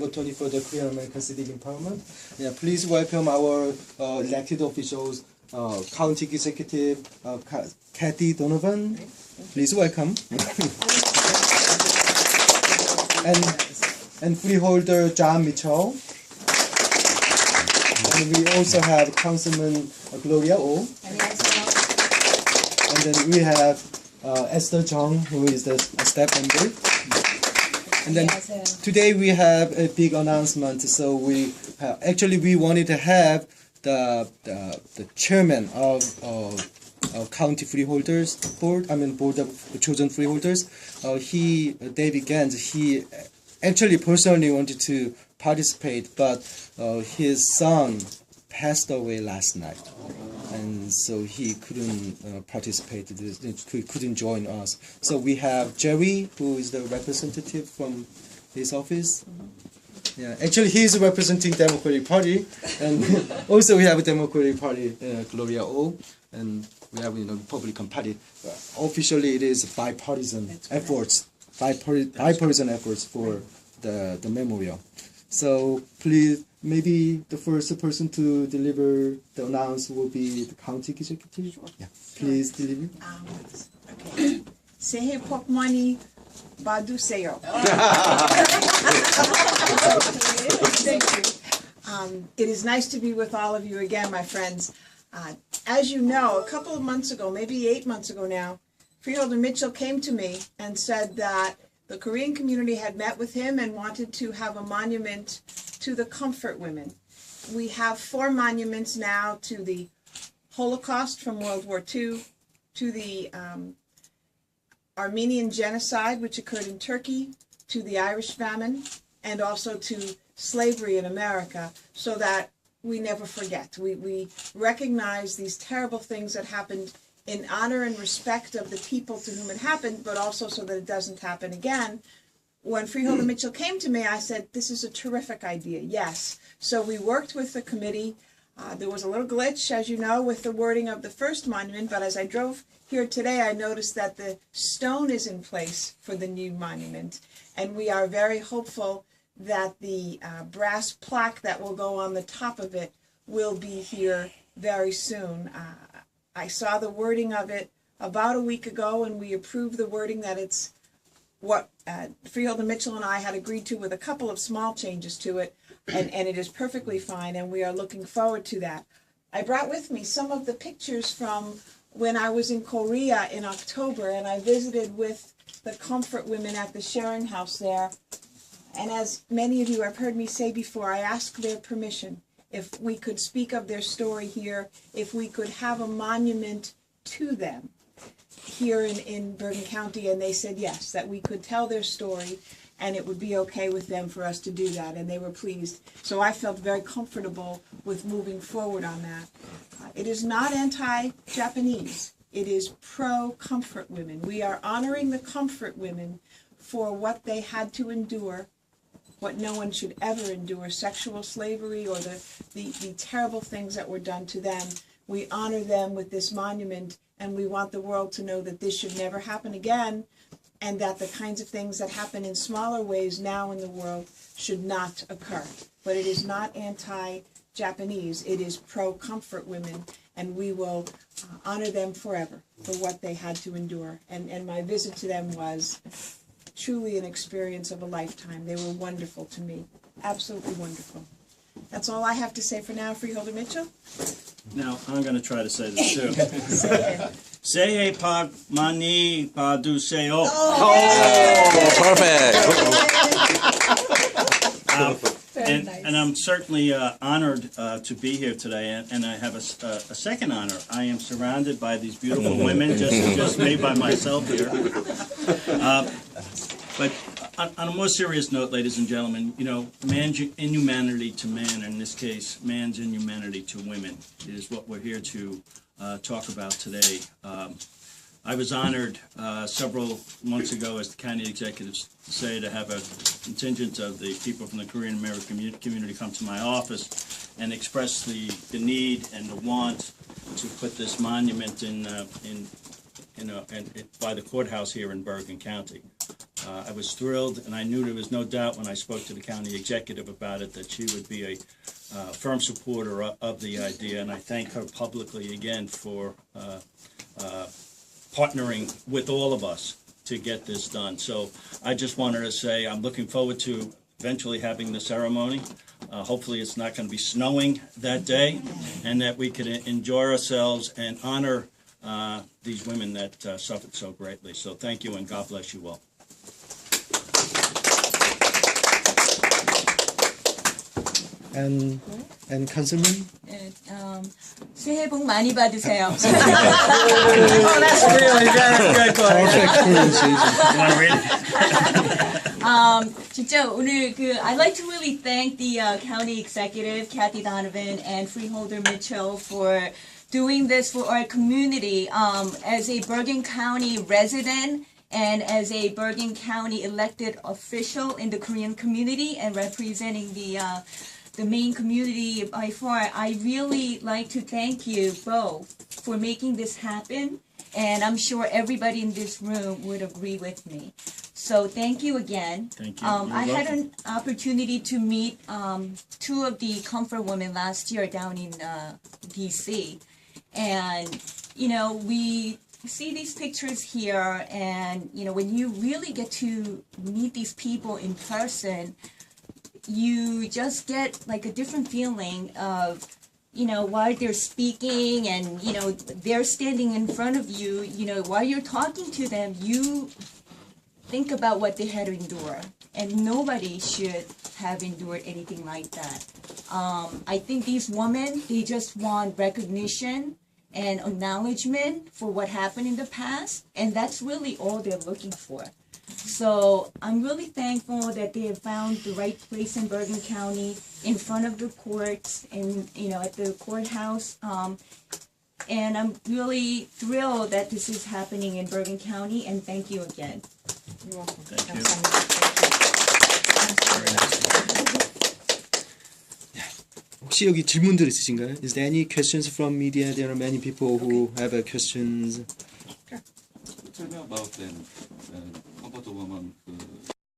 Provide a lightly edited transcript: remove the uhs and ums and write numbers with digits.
attorney for the Korean American Civic Empowerment. Yeah, please welcome our elected officials, County Executive Kathy Donovan. Please welcome. and freeholder John Mitchell. And we also have Councilman Gloria O. And then we have Esther Jung, who is the staff member. And then today we have a big announcement. So we wanted to have the chairman of county freeholders board. Board of chosen freeholders. David Gans. He actually personally wanted to participate, but his son passed away last night, and so he couldn't participate. He couldn't join us. So we have Jerry, who is the representative from his office. Yeah, actually he is representing Democratic Party, and also we have a Democratic Party, Gloria O, and we have Republican Party. Officially, it is bipartisan efforts, bipartisan efforts for the memorial. So please, maybe the first person to deliver the announcement will be the county executive. Sure. Yeah, please deliver. Okay. Sehe pokmani badu seyo. Thank you. It is nice to be with all of you again, my friends. As you know, a couple of months ago, maybe 8 months ago now, Freeholder Mitchell came to me and said that the Korean community had met with him and wanted to have a monument to the comfort women. We have 4 monuments now to the Holocaust from World War II, to the Armenian genocide, which occurred in Turkey, to the Irish famine, and also to slavery in America, so that we never forget. We recognize these terrible things that happened in honor and respect of the people to whom it happened, but also so that it doesn't happen again. When Freeholder Mitchell came to me, I said, this is a terrific idea, yes. So we worked with the committee. There was a little glitch, as you know, with the wording of the first monument, but as I drove here today, I noticed that the stone is in place for the new monument, and we are very hopeful that the brass plaque that will go on the top of it will be here very soon. I saw the wording of it about a week ago, and we approved the wording that it's what Freeholder Mitchell and I had agreed to, with a couple of small changes to it, and it is perfectly fine, and we are looking forward to that. I brought with me some of the pictures from when I was in Korea in October, and I visited with the comfort women at the sharing house there. And as many of you have heard me say before, I asked their permission if we could speak of their story here, if we could have a monument to them here in Bergen County, and they said yes, that we could tell their story and it would be okay with them for us to do that, and they were pleased. So I felt very comfortable with moving forward on that. It is not anti-Japanese. It is pro-comfort women. We are honoring the comfort women for what they had to endure, what no one should ever endure, sexual slavery or the terrible things that were done to them. We honor them with this monument, and we want the world to know that this should never happen again, and that the kinds of things that happen in smaller ways now in the world should not occur. But it is not anti-Japanese. It is pro-comfort women, and we will honor them forever for what they had to endure. And my visit to them was truly an experience of a lifetime. They were wonderful to me, absolutely wonderful. That's all I have to say for now, Freeholder Mitchell. Now, I'm going to try to say this too. Sehe pag mani badu seo. Perfect. And I'm certainly honored to be here today, and I have a second honor. I am surrounded by these beautiful women, just made by myself here. But on a more serious note, ladies and gentlemen, man's inhumanity to man, in this case, man's inhumanity to women, is what we're here to talk about today. I was honored several months ago, as the county executives say, to have a contingent of the people from the Korean American community come to my office and express the need and the want to put this monument by the courthouse here in Bergen County. I was thrilled, and I knew there was no doubt when I spoke to the county executive about it that she would be a firm supporter of the idea, and I thank her publicly again for partnering with all of us to get this done. So I just wanted to say I'm looking forward to eventually having the ceremony. Hopefully it's not going to be snowing that day, and that we can enjoy ourselves and honor these women that suffered so greatly. So thank you, and God bless you all. And Councilman? 네, 새해 복 많이 받으세요. Oh, that's really good. Perfect pronunciation. 진짜 오늘 I'd like to really thank the county executive, Kathy Donovan, and Freeholder Mitchell for doing this for our community. As a Bergen County resident and as a Bergen County elected official in the Korean community and representing the main community by far, I really like to thank you both for making this happen, and I'm sure everybody in this room would agree with me. So thank you again. Thank you. I had an opportunity to meet two of the comfort women last year down in DC, and we see these pictures here, and when you really get to meet these people in person, you just get like a different feeling of, while they're speaking and, they're standing in front of you, while you're talking to them, you think about what they had to endure. And nobody should have endured anything like that. I think these women, they just want recognition and acknowledgement for what happened in the past. And that's really all they're looking for. So I'm really thankful that they have found the right place in Bergen County, in front of the courts, and at the courthouse. And I'm really thrilled that this is happening in Bergen County. And thank you again. You're welcome. Thank you. 혹시 여기 질문들 있으신가요? Is there any questions from media? There are many people who have questions. Tell me about the comfort woman